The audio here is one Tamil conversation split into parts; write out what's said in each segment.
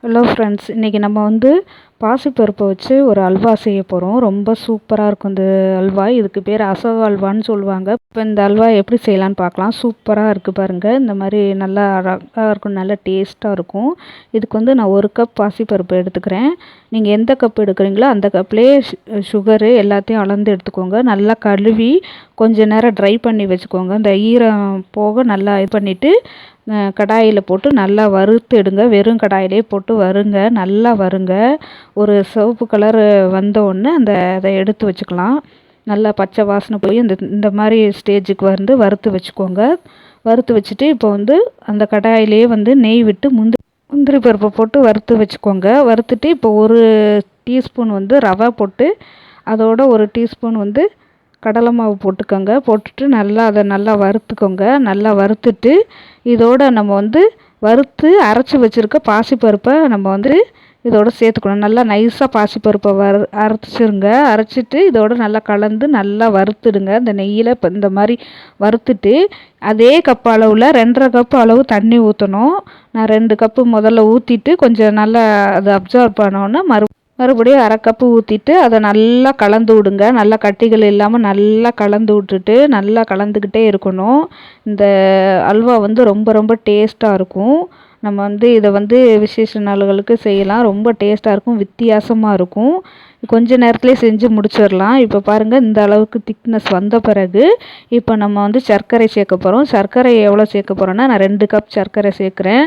ஹலோ ஃப்ரெண்ட்ஸ், இன்றைக்கி நம்ம பாசிப்பருப்பை வச்சு ஒரு அல்வா செய்ய போகிறோம். ரொம்ப சூப்பராக இருக்கும் இந்த அல்வா. இதுக்கு பேர் அசோகா அல்வான்னு சொல்லுவாங்க. இப்போ இந்த அல்வா எப்படி செய்யலான்னு பார்க்கலாம். சூப்பராக இருக்குது பாருங்கள். இந்த மாதிரி நல்லா அழகாக இருக்கும், நல்லா டேஸ்ட்டாக இருக்கும். இதுக்கு நான் 1 கப் பாசிப்பருப்பு எடுத்துக்கிறேன். நீங்கள் எந்த கப் எடுக்கிறீங்களோ அந்த கப்லேயே சுகரு எல்லாத்தையும் அளந்து எடுத்துக்கோங்க. நல்லா கழுவி கொஞ்சம் நேரம் ட்ரை பண்ணி வச்சுக்கோங்க. இந்த ஈரம் போக நல்லா இது பண்ணிவிட்டு கடாயில் போட்டு நல்லா வறுத்து எடுங்க. வெறும் கடாயிலே போட்டு வருங்க, நல்லா வருங்க. ஒரு சிவப்பு கலர் வந்தோடனே அதை எடுத்து வச்சுக்கலாம். நல்லா பச்சை வாசனை போய் இந்த மாதிரி ஸ்டேஜுக்கு வறுத்து வச்சுக்கோங்க. வறுத்து வச்சுட்டு இப்போ அந்த கடாயிலே நெய் விட்டு முந்திரி பருப்பை போட்டு வறுத்து வச்சுக்கோங்க. வறுத்துட்டு இப்போ 1 டீஸ்பூன் ரவை போட்டு, அதோட 1 டீஸ்பூன் கடலை மாவு போட்டுக்கோங்க. போட்டுட்டு அதை நல்லா வறுத்துக்கோங்க. நல்லா வறுத்துட்டு இதோட நம்ம வறுத்து அரைச்சி வச்சுருக்க பாசிப்பருப்பை நம்ம இதோட சேர்த்துக்கணும். நல்லா நைஸாக பாசிப்பருப்பை அரைச்சிருங்க. அரைச்சிட்டு இதோட நல்லா கலந்து நல்லா வறுத்துடுங்க. இந்த நெய்யில் இப்போ இந்த மாதிரி வறுத்துட்டு அதே கப் அளவில் 2.5 கப் அளவு தண்ணி ஊற்றணும். நான் 2 கப்பு முதல்ல ஊற்றிட்டு கொஞ்சம் நல்லா அதை அப்சர்வ் பண்ணோன்னே மறுபடியும் 1/2 கப்பு ஊற்றிட்டு அதை நல்லா கலந்து விடுங்க. நல்லா கட்டிகள் இல்லாமல் நல்லா கலந்து விட்டுட்டு நல்லா கலந்துக்கிட்டே இருக்கணும். இந்த அல்வா ரொம்ப ரொம்ப டேஸ்ட்டாக இருக்கும். நம்ம இதை விசேஷ நாளுகளுக்கு செய்யலாம். ரொம்ப டேஸ்ட்டாக இருக்கும், வித்தியாசமாக இருக்கும். கொஞ்ச நேரத்துலேயே செஞ்சு முடிச்சிடலாம். இப்போ பாருங்கள், இந்த அளவுக்கு திக்னஸ் வந்த பிறகு இப்போ நம்ம சர்க்கரை சேர்க்க போகிறோம். சர்க்கரை எவ்வளோ சேர்க்க போகிறோன்னா, நான் 2 கப் சர்க்கரை சேர்க்குறேன்.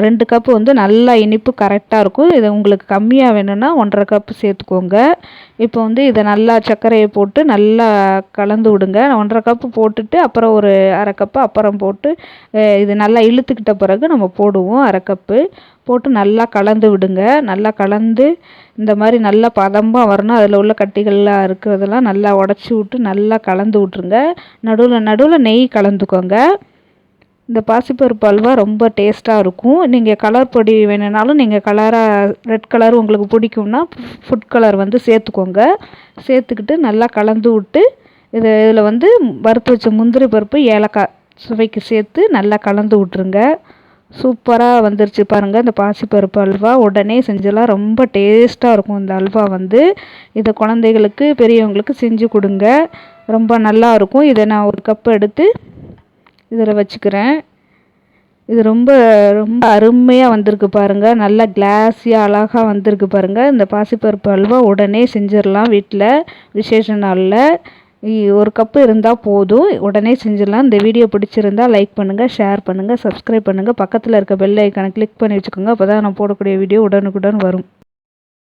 2 கப்பு நல்லா இனிப்பு கரெக்டாக இருக்கும். இது உங்களுக்கு கம்மியாக வேணும்னா 1.5 கப்பு சேர்த்துக்கோங்க. இப்போ இதை நல்லா சர்க்கரையை போட்டு நல்லா கலந்து விடுங்க. 1.5 கப்பு போட்டுட்டு அப்புறம் ஒரு 1/2 கப்பு அப்புறம் போட்டு இது நல்லா இழுத்துக்கிட்ட பிறகு நம்ம போடுவோம். 1/2 கப்பு போட்டு நல்லா கலந்து விடுங்க. நல்லா கலந்து இந்த மாதிரி நல்லா பதமாக வரணும். அதில் உள்ள கட்டிகள்லாம் இருக்கிறதெல்லாம் நல்லா உடச்சி விட்டு நல்லா கலந்து விட்ருங்க. நடுவில் நடுவில் நெய் கலந்துக்கோங்க. இந்த பாசிப்பருப்பு அல்வா ரொம்ப டேஸ்ட்டாக இருக்கும். நீங்கள் கலர் பொடி வேணும்னாலும் நீங்கள் ரெட் கலர் உங்களுக்கு பிடிக்கும்னா ஃபுட் கலர் சேர்த்துக்கோங்க. சேர்த்துக்கிட்டு நல்லா கலந்து விட்டு இதில் வறுத்து வச்ச முந்திரி பருப்பு, ஏலக்காய் சுவைக்கு சேர்த்து நல்லா கலந்து விட்ருங்க. சூப்பராக வந்துருச்சு பாருங்கள் இந்த பாசிப்பருப்பு அல்வா. உடனே செஞ்சலாம், ரொம்ப டேஸ்ட்டாக இருக்கும் இந்த அல்வா. இதை குழந்தைகளுக்கு பெரியவங்களுக்கு செஞ்சு கொடுங்க, ரொம்ப நல்லா இருக்கும். இதை நான் 1 கப் எடுத்து இதில் வச்சுக்கிறேன். இது ரொம்ப ரொம்ப அருமையாக வந்திருக்கு பாருங்கள். நல்லா கிளாஸியாக அழகாக வந்திருக்கு பாருங்கள். இந்த பாசிப்பருப்பு அல்வா உடனே செஞ்சிடலாம் வீட்டில் விசேஷ நாளில். 1 கப்பு இருந்தால் போதும், உடனே செஞ்சிடலாம். இந்த வீடியோ பிடிச்சிருந்தால் லைக் பண்ணுங்கள், ஷேர் பண்ணுங்கள், சப்ஸ்கிரைப் பண்ணுங்கள். பக்கத்தில் இருக்க பெல் ஐக்கானை கிளிக் பண்ணி வச்சுக்கோங்க. அப்போ தான் நான் போடக்கூடிய வீடியோ உடனுக்குடன் வரும்.